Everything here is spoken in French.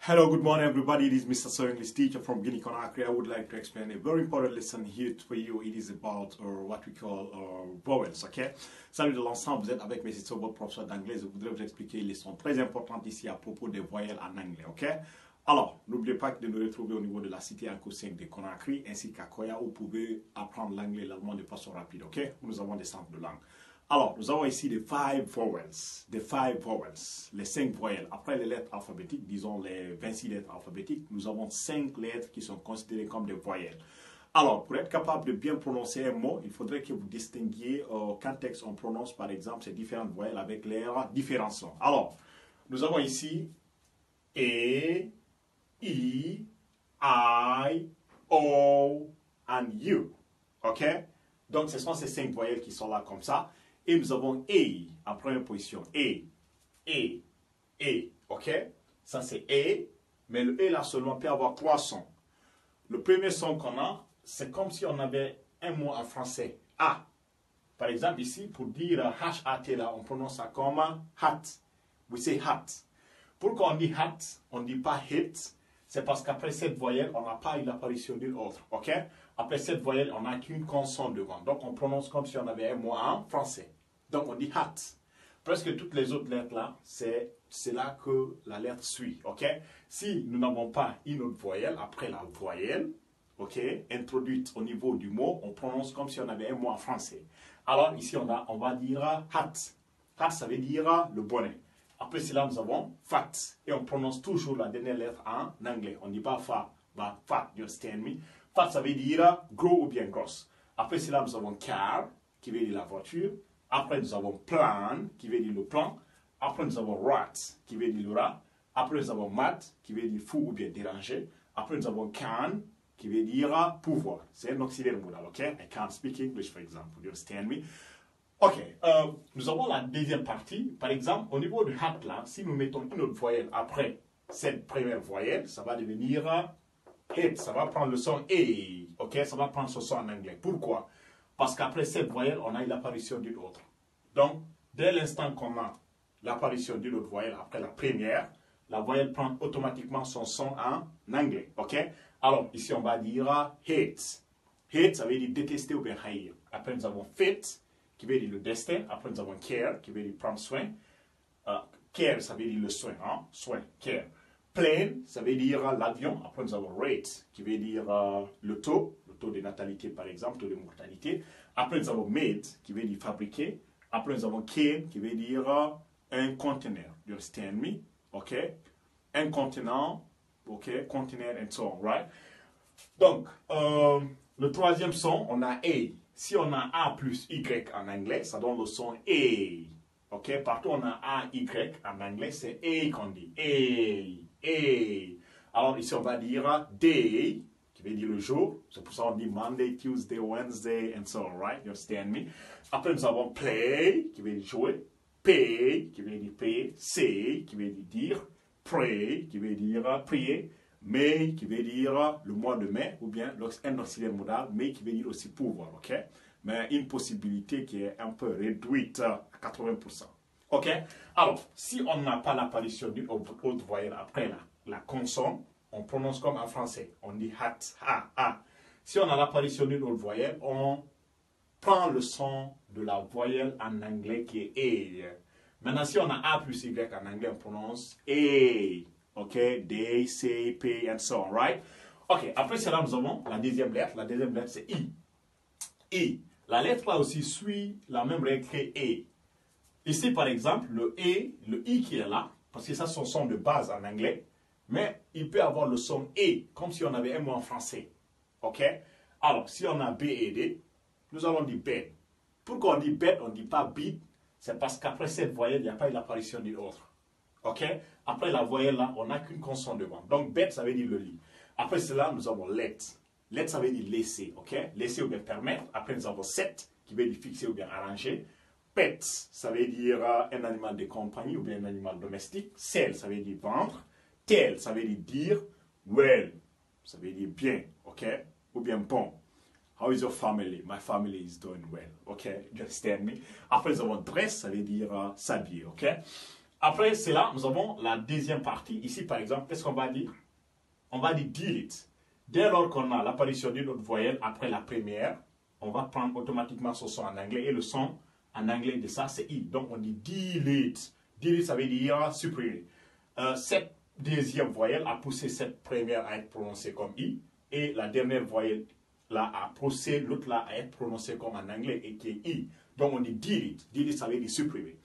Hello, good morning everybody. It is Mr. So English teacher from Guinea Conakry. I would like to explain a very important lesson here for you. It is about what we call vowels, ok? Salut de l'ensemble, vous êtes avec M. Sobo, professeur d'anglais. Je voudrais vous expliquer une leçon très importante ici à propos des voyelles en anglais, ok? Alors, n'oubliez pas de nous retrouver au niveau de la cité Anko 5 de Conakry ainsi qu'à Koya où vous pouvez apprendre l'anglais et l'allemand de façon rapide, ok? Où nous avons des centres de langue. Alors, nous avons ici les 5 vowels, les 5 voyelles. Après les lettres alphabétiques, disons les 26 lettres alphabétiques, nous avons 5 lettres qui sont considérées comme des voyelles. Alors, pour être capable de bien prononcer un mot, il faudrait que vous distinguiez quel texte on prononce, par exemple, ces différentes voyelles avec leurs différents sons. Alors, nous avons ici E, I, O, and U. OK? Donc, ce sont ces 5 voyelles qui sont là comme ça. Et nous avons E en première position. E. OK? Ça, c'est E. Mais le E là seulement peut avoir 3 sons. Le premier son qu'on a, c'est comme si on avait un mot en français. A. Par exemple, ici, pour dire H-A-T là, on prononce ça comme hat. We say hat. Pourquoi on dit hat? On ne dit pas hit. C'est parce qu'après cette voyelle, on n'a pas eu l'apparition d'une autre. OK? Après cette voyelle, on n'a qu'une consonne devant. Donc, on prononce comme si on avait un mot en français. Donc, on dit hat. Presque toutes les autres lettres là, c'est là que la lettre suit. OK? Si nous n'avons pas une autre voyelle après la voyelle, OK, introduite au niveau du mot, on prononce comme si on avait un mot en français. Alors, ici, on va dire hat. Hat, ça veut dire le bonnet. Après cela, nous avons fat. Et on prononce toujours la dernière lettre en anglais. On ne dit pas fa, mais fat, you understand me? Fat, ça veut dire gros ou bien grosse. Après cela, nous avons car, qui veut dire la voiture. Après, nous avons plan, qui veut dire le plan. Après, nous avons rat, qui veut dire le rat. Après, nous avons mat, qui veut dire fou ou bien déranger. Après, nous avons can, qui veut dire pouvoir. C'est un auxiliaire modal, ok? I can't speak English, for example. You understand me? Ok, nous avons la deuxième partie. Par exemple, au niveau du hat là, si nous mettons une autre voyelle après cette première voyelle, ça va devenir hit. Ça va prendre le son E. Ok, ça va prendre ce son en anglais. Pourquoi? Parce qu'après cette voyelle, on a eu l'apparition d'une autre. Donc, dès l'instant qu'on a l'apparition d'une autre voyelle après la première, la voyelle prend automatiquement son son en anglais. Ok? Alors, ici, on va dire hate. Hate, ça veut dire détester ou bien haïr. Après, nous avons fit, qui veut dire le destin. Après, nous avons care, qui veut dire prendre soin. Care, ça veut dire le soin. Hein? Soin, care. Plane, ça veut dire l'avion. Après, nous avons rate, qui veut dire le taux de natalité, par exemple, taux de mortalité. Après, nous avons made, qui veut dire fabriquer. Après, nous avons cane, qui veut dire un conteneur. You understand me? OK? Un contenant, OK? Conteneur and so on, right? Donc, le troisième son, on a A. Si on a A plus Y en anglais, ça donne le son A. OK? Partout on a A, Y en anglais, c'est A qu'on dit. A. Alors ici, on va dire day, qui veut dire le jour. C'est pour ça qu'on dit Monday, Tuesday, Wednesday, and so on, right? You understand me? Après, nous avons play, qui veut dire jouer. Pay, qui veut dire payer. Say, qui veut dire. Pray, qui veut dire prier. May, qui veut dire le mois de mai, ou bien un auxiliaire modal, mais qui veut dire aussi pouvoir, ok? Mais une possibilité qui est un peu réduite à 80%. Ok? Alors, si on n'a pas l'apparition d'une autre voyelle après la consonne, on prononce comme en français. On dit hat, ha. Si on a l'apparition d'une autre voyelle, on prend le son de la voyelle en anglais qui est A. Maintenant, si on a A plus Y en anglais, on prononce A. OK, they, say, pay, and so on, right? OK, après cela, nous avons la deuxième lettre. La deuxième lettre, c'est I. I. La lettre là aussi suit la même règle que E. Ici, par exemple, le E, le I qui est là, parce que ça, c'est son son de base en anglais, mais il peut avoir le son E, comme si on avait un mot en français. OK? Alors, si on a B et D, nous allons dire bed. Pourquoi on dit bed, on ne dit pas beat? C'est parce qu'après cette voyelle, il n'y a pas eu l'apparition d'une autre. OK? Après la voyelle là, on n'a qu'une consonne devant. Donc, bed, ça veut dire le lit. Après cela, nous avons let. Let, ça veut dire laisser. OK? Laisser ou bien permettre. Après, nous avons set, qui veut dire fixer ou bien arranger. Pet, ça veut dire un animal de compagnie ou bien un animal domestique. Sell, ça veut dire vendre. Tell, ça veut dire. Well, ça veut dire bien. OK? Ou bien bon. How is your family? My family is doing well. OK? You understand me? Après, nous avons dress, ça veut dire s'habiller. OK? Après cela, nous avons la deuxième partie. Ici, par exemple, qu'est-ce qu'on va dire? On va dire delete. Dès lors qu'on a l'apparition d'une autre voyelle après la première, on va prendre automatiquement ce son en anglais. Et le son en anglais de ça, c'est I. Donc, on dit delete. Delete, ça veut dire supprimer. Cette deuxième voyelle a poussé cette première à être prononcée comme I. Et la dernière voyelle là a poussé l'autre là à être prononcée comme en anglais et qui est I. Donc, on dit delete. Delete, ça veut dire supprimer.